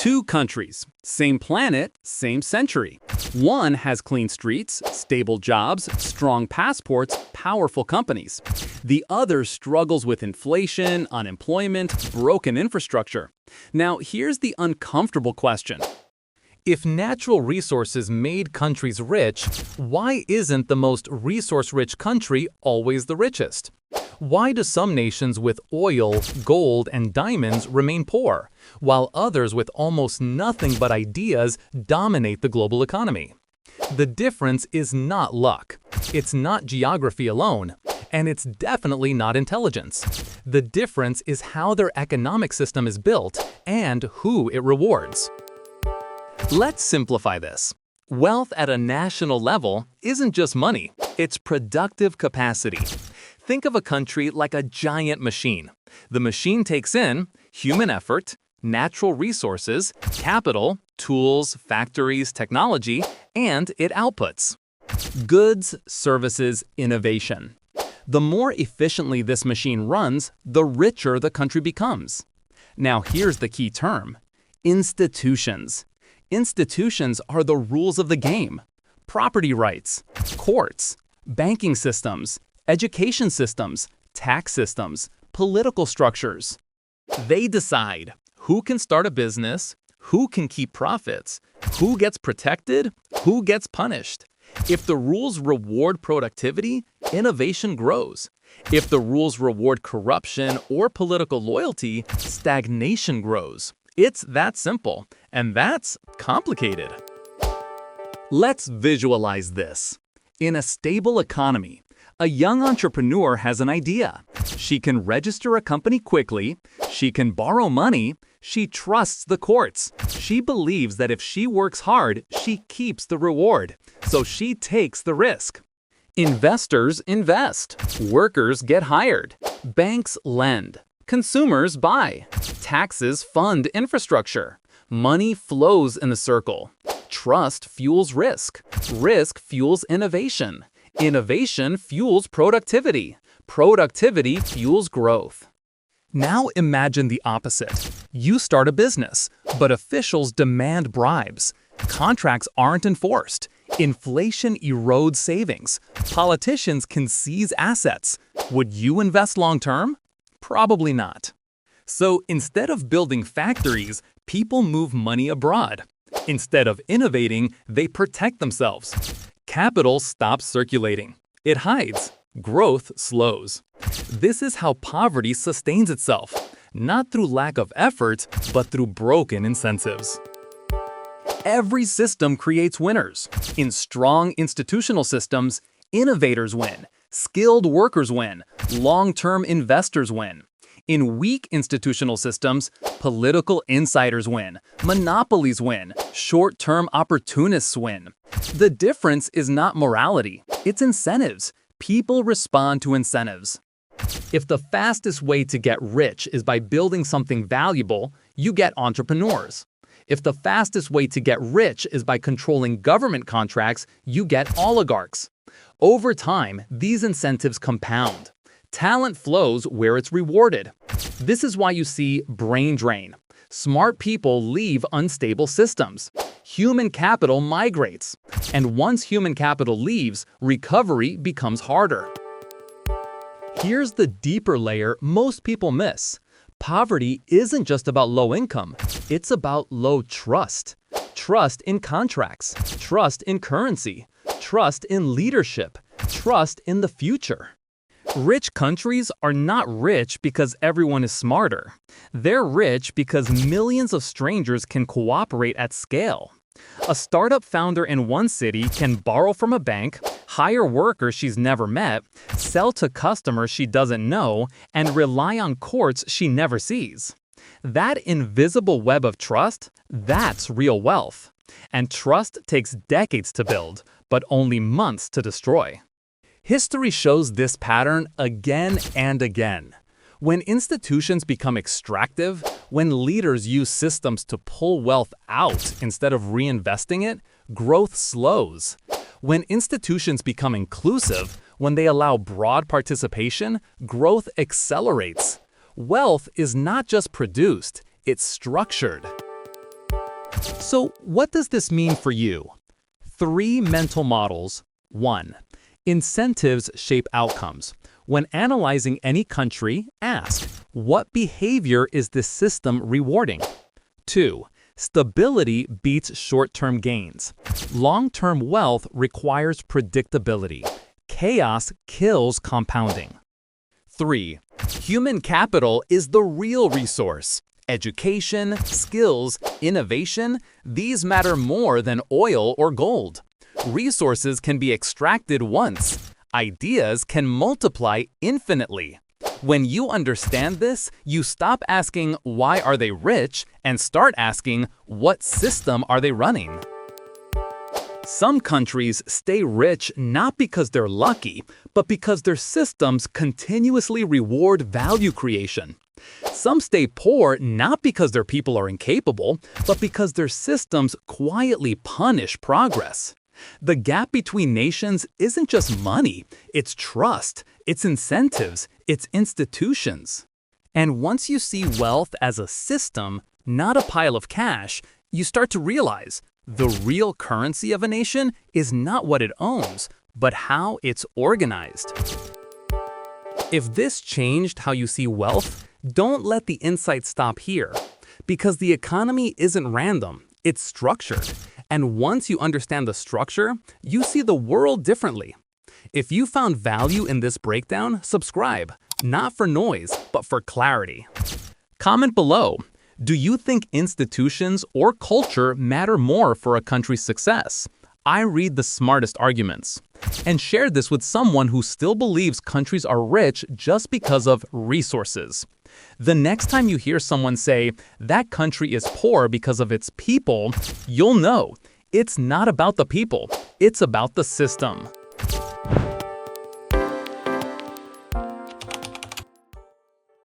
Two countries, same planet, same century. One has clean streets, stable jobs, strong passports, powerful companies. The other struggles with inflation, unemployment, broken infrastructure. Now, here's the uncomfortable question. If natural resources made countries rich, why isn't the most resource-rich country always the richest? Why do some nations with oil, gold, and diamonds remain poor, while others with almost nothing but ideas dominate the global economy? The difference is not luck. It's not geography alone, and it's definitely not intelligence. The difference is how their economic system is built and who it rewards. Let's simplify this. Wealth at a national level isn't just money, it's productive capacity. Think of a country like a giant machine. The machine takes in human effort, natural resources, capital, tools, factories, technology, and it outputs goods, services, innovation. The more efficiently this machine runs, the richer the country becomes. Now here's the key term: institutions. Institutions are the rules of the game. Property rights, courts, banking systems, education systems, tax systems, political structures. They decide who can start a business, who can keep profits, who gets protected, who gets punished. If the rules reward productivity, innovation grows. If the rules reward corruption or political loyalty, stagnation grows. It's that simple, and that's complicated. Let's visualize this. In a stable economy, a young entrepreneur has an idea. She can register a company quickly, she can borrow money, she trusts the courts. She believes that if she works hard, she keeps the reward, so she takes the risk. Investors invest, workers get hired, banks lend, consumers buy, taxes fund infrastructure, money flows in the circle. Trust fuels risk, risk fuels innovation. Innovation fuels productivity. Productivity fuels growth. Now imagine the opposite. You start a business, but officials demand bribes. Contracts aren't enforced. Inflation erodes savings. Politicians can seize assets. Would you invest long-term? Probably not. So instead of building factories, people move money abroad. Instead of innovating, they protect themselves. Capital stops circulating. It hides. Growth slows. This is how poverty sustains itself, not through lack of effort, but through broken incentives. Every system creates winners. In strong institutional systems, innovators win, skilled workers win, long-term investors win. In weak institutional systems, political insiders win, monopolies win, short-term opportunists win. The difference is not morality, it's incentives. People respond to incentives. If the fastest way to get rich is by building something valuable, you get entrepreneurs. If the fastest way to get rich is by controlling government contracts, you get oligarchs. Over time, these incentives compound. Talent flows where it's rewarded. This is why you see brain drain. Smart people leave unstable systems. Human capital migrates. And once human capital leaves, recovery becomes harder. Here's the deeper layer most people miss. Poverty isn't just about low income. It's about low trust. Trust in contracts. Trust in currency. Trust in leadership. Trust in the future. Rich countries are not rich because everyone is smarter. They're rich because millions of strangers can cooperate at scale. A startup founder in one city can borrow from a bank, hire workers she's never met, sell to customers she doesn't know, and rely on courts she never sees. That invisible web of trust, that's real wealth. And trust takes decades to build, but only months to destroy. History shows this pattern again and again. When institutions become extractive, when leaders use systems to pull wealth out instead of reinvesting it, growth slows. When institutions become inclusive, when they allow broad participation, growth accelerates. Wealth is not just produced, it's structured. So what does this mean for you? 3 mental models. 1. Incentives shape outcomes. When analyzing any country, ask, what behavior is this system rewarding? 2. Stability beats short-term gains. Long-term wealth requires predictability. Chaos kills compounding. 3. Human capital is the real resource. Education, skills, innovation, these matter more than oil or gold. Resources can be extracted once. Ideas can multiply infinitely. When you understand this, you stop asking, why are they rich, and start asking, what system are they running? Some countries stay rich not because they're lucky, but because their systems continuously reward value creation. Some stay poor not because their people are incapable, but because their systems quietly punish progress. The gap between nations isn't just money, it's trust, it's incentives, it's institutions. And once you see wealth as a system, not a pile of cash, you start to realize the real currency of a nation is not what it owns, but how it's organized. If this changed how you see wealth, don't let the insight stop here. Because the economy isn't random, it's structured. And once you understand the structure, you see the world differently. If you found value in this breakdown, subscribe, not for noise, but for clarity. Comment below. Do you think institutions or culture matter more for a country's success? I read the smartest arguments. And share this with someone who still believes countries are rich just because of resources. The next time you hear someone say, that country is poor because of its people, you'll know it's not about the people, it's about the system.